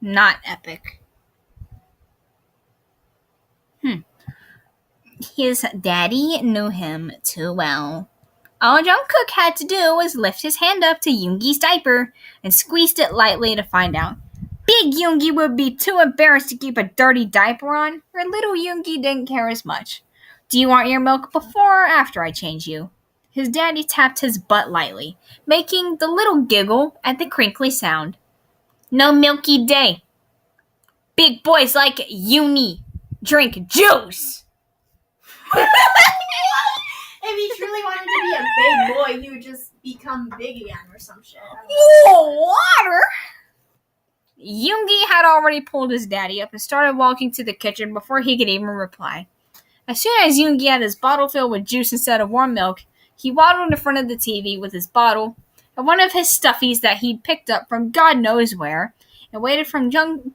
Not epic. His daddy knew him too well. All Jungkook had to do was lift his hand up to Yoongi's diaper and squeezed it lightly to find out. Big Yoongi would be too embarrassed to keep a dirty diaper on, or little Yoongi didn't care as much. Do you want your milk before or after I change you? His daddy tapped his butt lightly, making the little giggle at the crinkly sound. No milky day. Big boys like Yooni drink juice. If he truly wanted to be a big boy, he would just become big again or some shit. Water! Yoongi had already pulled his daddy up and started walking to the kitchen before he could even reply. As soon as Yoongi had his bottle filled with juice instead of warm milk, he waddled in front of the TV with his bottle and one of his stuffies that he'd picked up from God knows where, and waited for Jungkook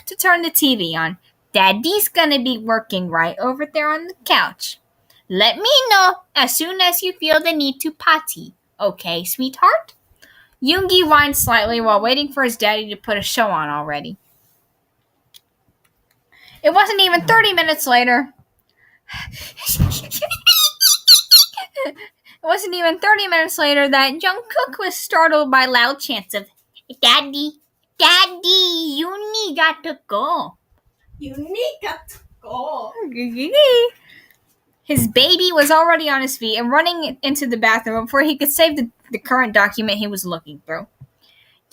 to turn the TV on. Daddy's gonna be working right over there on the couch. Let me know as soon as you feel the need to potty. Okay, sweetheart? Yoongi whined slightly while waiting for his daddy to put a show on already. It wasn't even 30 minutes later. That Jungkook was startled by loud chants of, Daddy, Yooni got to go. Yooni got to go. His baby was already on his feet and running into the bathroom before he could save the current document he was looking through.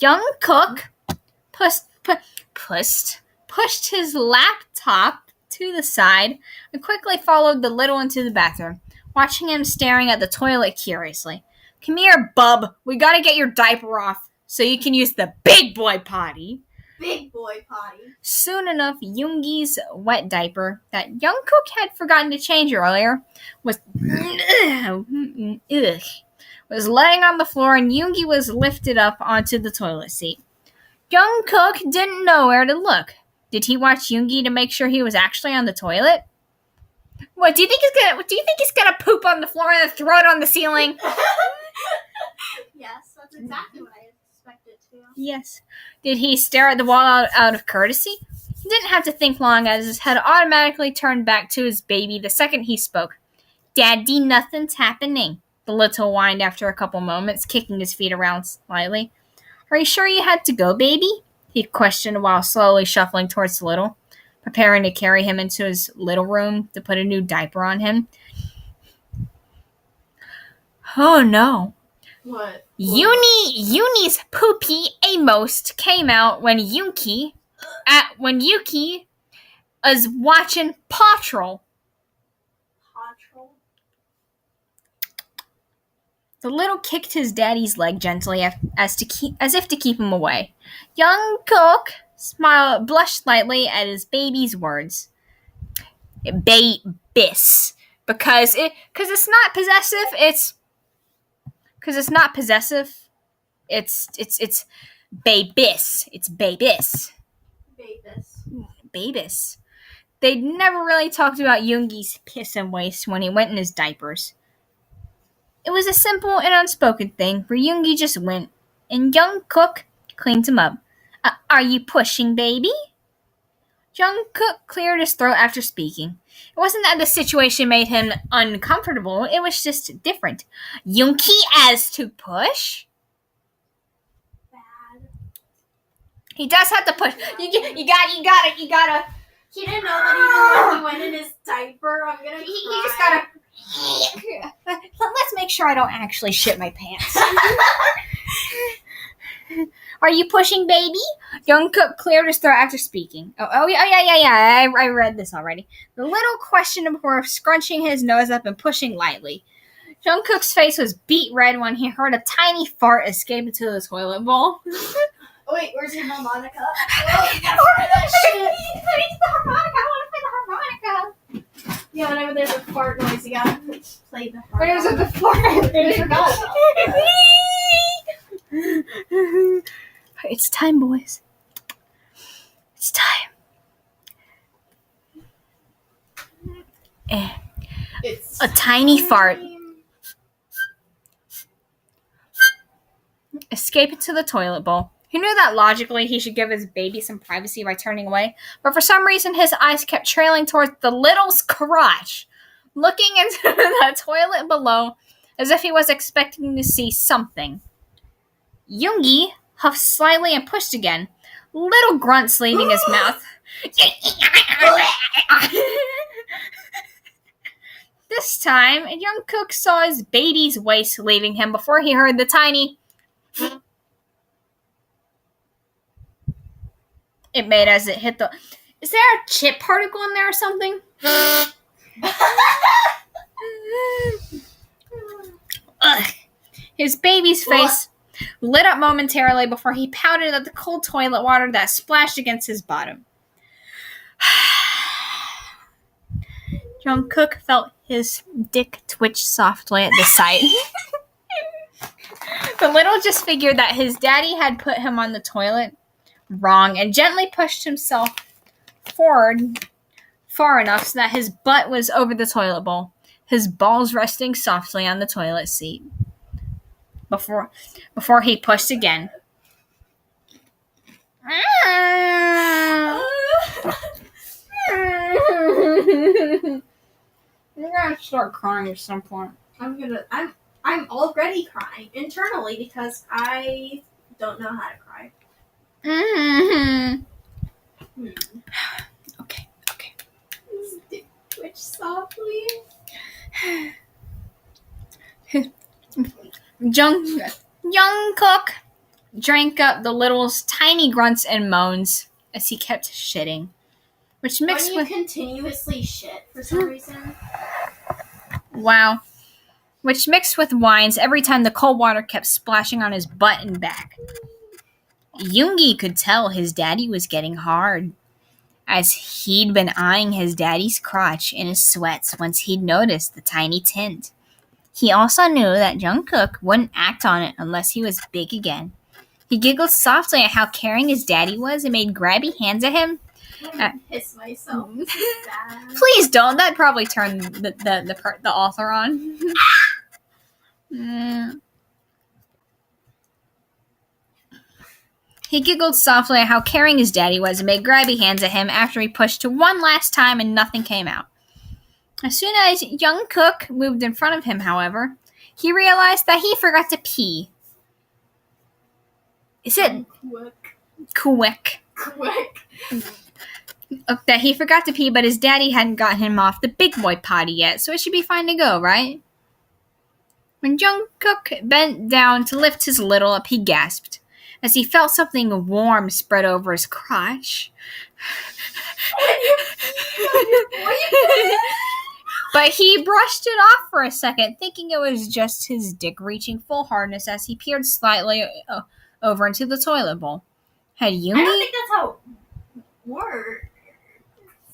Jungkook pushed his laptop to the side and quickly followed the little into the bathroom, watching him staring at the toilet curiously. Come here, bub. We gotta get your diaper off so you can use the big boy potty. Big boy potty. Soon enough, Yoongi's wet diaper that Jungkook had forgotten to change earlier was laying on the floor, and Yoongi was lifted up onto the toilet seat. Jungkook didn't know where to look. Did he watch Yoongi to make sure he was actually on the toilet? What, do you think he's gonna poop on the floor and then throw it on the ceiling? Yes, that's exactly what I expected to. Yes. Did he stare at the wall out of courtesy? He didn't have to think long, as his head automatically turned back to his baby the second he spoke. Daddy, nothing's happening, the little whined after a couple moments, kicking his feet around slightly. Are you sure you had to go, baby? He questioned while slowly shuffling towards the little, preparing to carry him into his little room to put a new diaper on him. Oh no. What? Yooni's poopy most came out when Yuki was watching Paw Patrol. The little kicked his daddy's leg gently as if to keep him away. Jungkook blushed slightly at his baby's words. Babis. Because it's not possessive, it's babis. It's babis. Babis. They'd never really talked about Yoongi's piss and waste when he went in his diapers. It was a simple and unspoken thing where Yoongi just went, and Jungkook cleaned him up. Are you pushing, baby? Jungkook cleared his throat after speaking. It wasn't that the situation made him uncomfortable, it was just different. Yoongi as to push? Bad. He does have to push. You gotta. He didn't know that even when he went in his diaper, I'm gonna He just gotta. Let's make sure I don't actually shit my pants. Are you pushing, baby? Jungkook cleared his throat after speaking. Oh yeah. I read this already. The little questioned before scrunching his nose up and pushing lightly. Jungkook's face was beet red when he heard a tiny fart escape into the toilet bowl. Oh wait, where's your harmonica? Oh, you gotta play that shit. The harmonica. I want to play the harmonica. Yeah, whenever there's a fart noise, you gotta play the harmonica. Where's the fart? I forgot about It's time, boys. It's time. It's a tiny fart escaped into the toilet bowl, He knew that logically he should give his baby some privacy by turning away, but for some reason his eyes kept trailing towards the little's crotch, looking into the toilet below as if he was expecting to see something. Yoongi huffed slightly and pushed again, little grunts leaving his mouth. This time, Jungkook saw his baby's waist leaving him before he heard the tiny it made as it hit the... Is there a chip particle in there or something? Ugh. His baby's face lit up momentarily before he pouted at the cold toilet water that splashed against his bottom. Jungkook felt his dick twitch softly at the sight. The little just figured that his daddy had put him on the toilet wrong and gently pushed himself forward far enough so that his butt was over the toilet bowl, his balls resting softly on the toilet seat. Before he pushed again. You're gonna start crying at some point. I'm already crying internally because I don't know how to cry. Okay. Twitch softly. Jungkook drank up the little's tiny grunts and moans as he kept shitting, which mixed when you with continuously shit for some reason. Wow. Which mixed with whines every time the cold water kept splashing on his butt and back. Yoongi could tell his daddy was getting hard, as he'd been eyeing his daddy's crotch in his sweats once he'd noticed the tiny tint. He also knew that Jungkook wouldn't act on it unless he was big again. He giggled softly at how caring his daddy was and made grabby hands at him. I'm gonna piss myself. Please don't. That probably turned the author on. He giggled softly at how caring his daddy was and made grabby hands at him after he pushed to one last time and nothing came out. As soon as Jungkook moved in front of him, however, he realized that he forgot to pee. Is it quick? That he forgot to pee, but his daddy hadn't gotten him off the big boy potty yet, so it should be fine to go, right? When Jungkook bent down to lift his little up, he gasped as he felt something warm spread over his crotch. But he brushed it off for a second, thinking it was just his dick reaching full hardness as he peered slightly over into the toilet bowl. Had Yoongi... I don't think that's how it works.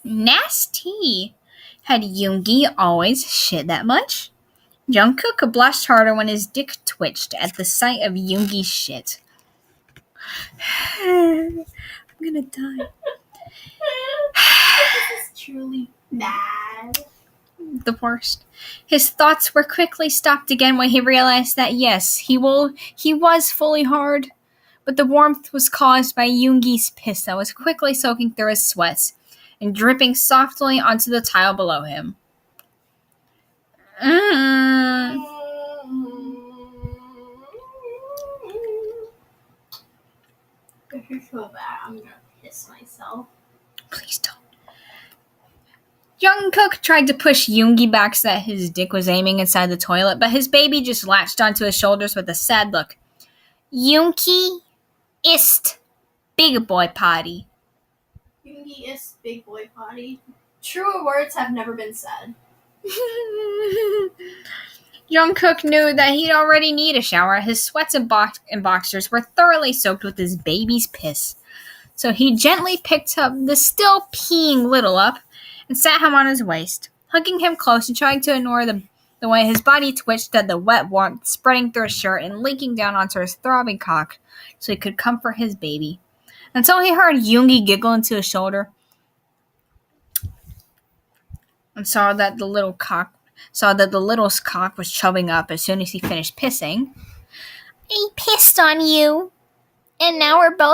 Nasty. Had Yoongi always shit that much? Jungkook blushed harder when his dick twitched at the sight of Yoongi's shit. I'm gonna die. This is truly bad. The worst. His thoughts were quickly stopped again when he realized that yes, he was fully hard, but the warmth was caused by Yoongi's piss that was quickly soaking through his sweats and dripping softly onto the tile below him. I feel so bad. I'm gonna piss myself. Please don't. Jungkook tried to push Yoongi back so that his dick was aiming inside the toilet, but his baby just latched onto his shoulders with a sad look. Yoongi ist big boy potty. Yoongi ist big boy potty. Truer words have never been said. Jungkook knew that he'd already need a shower. His sweats and boxers were thoroughly soaked with his baby's piss. So he gently picked up the still peeing little up and sat him on his waist, hugging him close and trying to ignore the way his body twitched at the wet warmth spreading through his shirt and leaking down onto his throbbing cock so he could comfort his baby. Until he heard Yoongi giggle into his shoulder and saw that the little's cock was chubbing up as soon as he finished pissing. I pissed on you. And now we're both